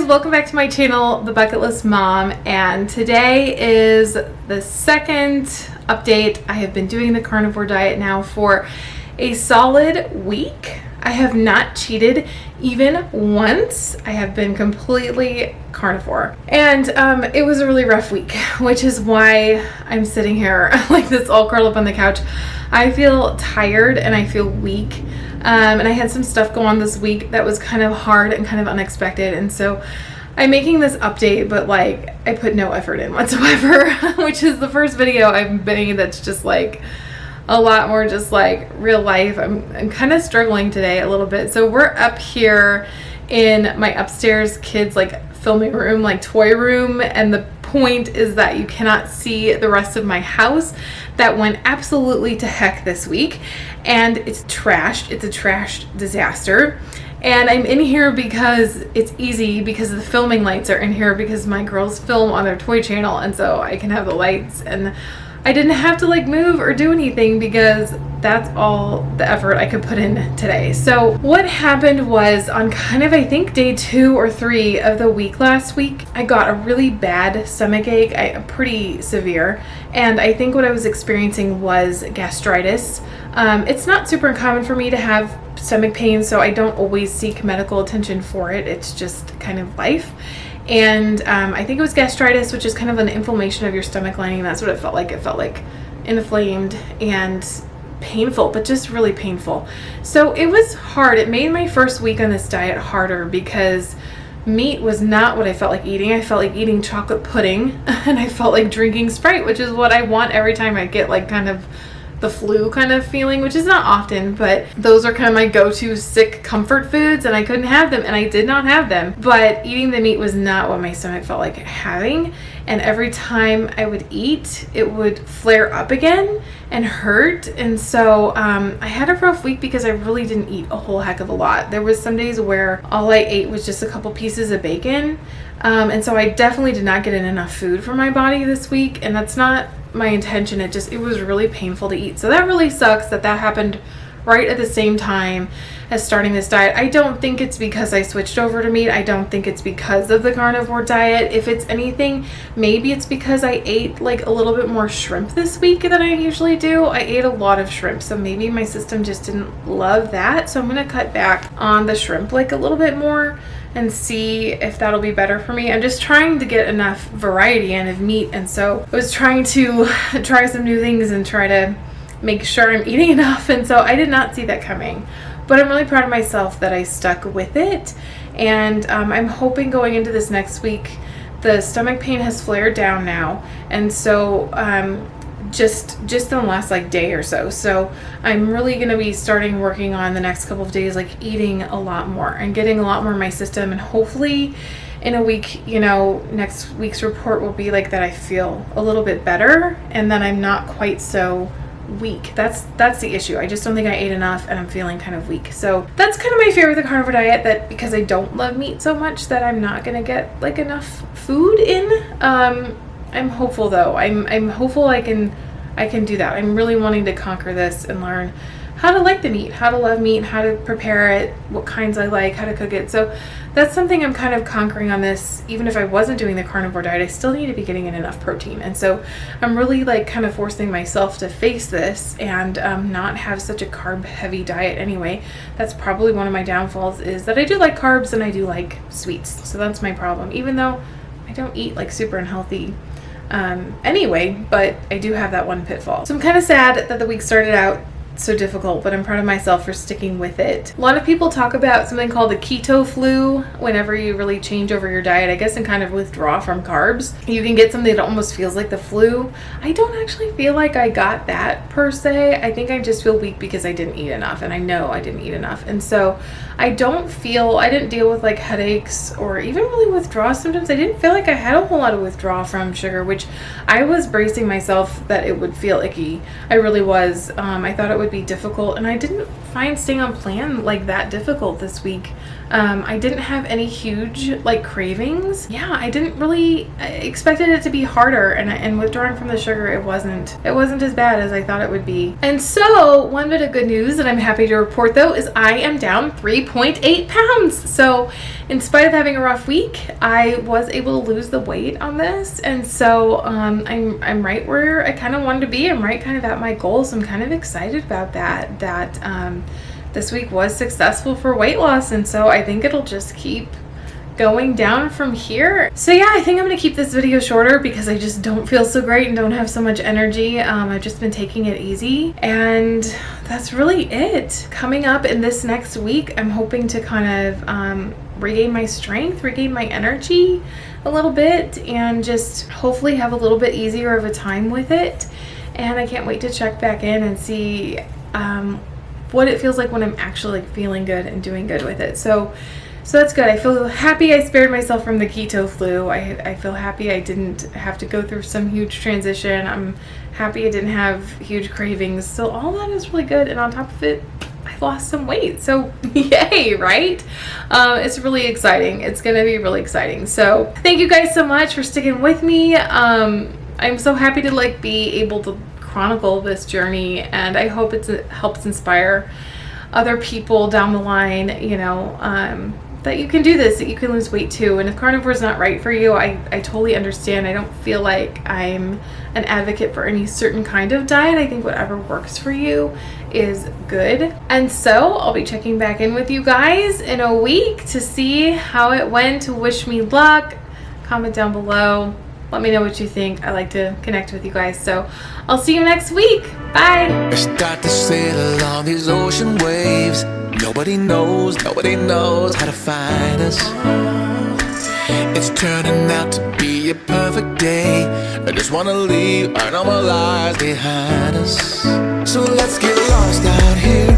welcome back to my channel, The Bucket List Mom, and today is the second update. I have been doing the carnivore diet now for a solid week. I have not cheated even once. I have been completely carnivore, and it was a really rough week, which is why I'm sitting here like this, all curled up on the couch. I feel tired and I feel weak. And I had some stuff go on this week that was kind of hard and kind of unexpected, and so I'm making this update, but like I put no effort in whatsoever, which is the first video I've made that's just like a lot more just like real life. I'm kind of struggling today a little bit. So we're up here in my upstairs kids like filming room, like toy room, and the point is that you cannot see the rest of my house. That went absolutely to heck this week, and it's trashed. It's a trash disaster. And I'm in here because it's easy, because the filming lights are in here, because my girls film on their toy channel, and so I can have the lights, and I didn't have to like move or do anything because that's all the effort I could put in today. So what happened was on kind of, I think, day 2 or 3 of the week last week, I got a really bad stomach ache, pretty severe. And I think what I was experiencing was gastritis. It's not super common for me to have stomach pain, so I don't always seek medical attention for it. It's just kind of life. And I think it was gastritis, which is kind of an inflammation of your stomach lining. That's what it felt like. It felt like inflamed and painful, but just really painful. So it was hard. It made my first week on this diet harder because meat was not what I felt like eating. I felt like eating chocolate pudding, and I felt like drinking Sprite, which is what I want every time I get like kind of the flu kind of feeling, which is not often, but those are kind of my go-to sick comfort foods, and I couldn't have them, and I did not have them. But eating the meat was not what my stomach felt like having, and every time I would eat, it would flare up again and hurt. And so I had a rough week because I really didn't eat a whole heck of a lot. There was some days where all I ate was just a couple pieces of bacon, and so I definitely did not get in enough food for my body this week, and that's not my intention. It was really painful to eat. So that really sucks that happened right at the same time as starting this diet. I don't think it's because I switched over to meat. I don't think it's because of the carnivore diet. If it's anything, maybe it's because I ate like a little bit more shrimp this week than I usually do. I ate a lot of shrimp, so maybe my system just didn't love that. So I'm gonna cut back on the shrimp like a little bit more and see if that'll be better for me. I'm just trying to get enough variety in of meat, and so I was trying to try some new things and try to make sure I'm eating enough, and so I did not see that coming. But I'm really proud of myself that I stuck with it, and I'm hoping going into this next week, the stomach pain has flared down now, and so just in the last like day or so. So I'm really going to be starting working on the next couple of days, like eating a lot more and getting a lot more in my system, and hopefully in a week, next week's report will be like that I feel a little bit better and that I'm not quite so weak. That's the issue. I just don't think I ate enough, and I'm feeling kind of weak. So that's kind of my fear with the carnivore diet, that because I don't love meat so much that I'm not gonna get like enough food in. I'm hopeful though. I'm hopeful I can do that. I'm really wanting to conquer this and learn how to like the meat, how to love meat, how to prepare it, what kinds I like, how to cook it. So that's something I'm kind of conquering on this. Even if I wasn't doing the carnivore diet, I still need to be getting in enough protein. And so I'm really like kind of forcing myself to face this and not have such a carb heavy diet anyway. That's probably one of my downfalls, is that I do like carbs and I do like sweets. So that's my problem, even though I don't eat like super unhealthy anyway, but I do have that one pitfall. So I'm kind of sad that the week started out so difficult, but I'm proud of myself for sticking with it. A lot of people talk about something called the keto flu whenever you really change over your diet, I guess, and kind of withdraw from carbs. You can get something that almost feels like the flu. I don't actually feel like I got that per se. I think I just feel weak because I didn't eat enough, and I know I didn't eat enough. And so I didn't deal with like headaches or even really withdrawal symptoms. I didn't feel like I had a whole lot of withdrawal from sugar, which I was bracing myself that it would feel icky. I really was. I thought it would be difficult, and I didn't find staying on plan like that difficult this week. I didn't have any huge like cravings. Yeah, I didn't really expected it to be harder, and withdrawing from the sugar, it wasn't as bad as I thought it would be. And so one bit of good news that I'm happy to report though is I am down 3.8 pounds. So in spite of having a rough week, I was able to lose the weight on this, and so I'm right where I kind of wanted to be. I'm right kind of at my goal, so I'm kind of excited about that. This week was successful for weight loss, and so I think it'll just keep going down from here. So yeah, I think I'm gonna keep this video shorter because I just don't feel so great and don't have so much energy. I've just been taking it easy, and that's really it. Coming up in this next week, I'm hoping to kind of regain my strength, regain my energy a little bit, and just hopefully have a little bit easier of a time with it. And I can't wait to check back in and see what it feels like when I'm actually like feeling good and doing good with it. So that's good. I feel happy I spared myself from the keto flu. I feel happy I didn't have to go through some huge transition. I'm happy I didn't have huge cravings. So all that is really good. And on top of it, I lost some weight. So yay, right? It's really exciting. It's going to be really exciting. So thank you guys so much for sticking with me. I'm so happy to like be able to chronicle this journey, and I hope it helps inspire other people down the line, you know, that you can do this, that you can lose weight too. And if carnivore is not right for you, I totally understand. I don't feel like I'm an advocate for any certain kind of diet. I think whatever works for you is good. And so I'll be checking back in with you guys in a week to see how it went. Wish me luck. Comment down below. Let me know what you think. I like to connect with you guys. So I'll see you next week. Bye. We start to sail along these ocean waves. Nobody knows how to find us. It's turning out to be a perfect day. I just wanna leave our normal lives behind us. So let's get lost out here.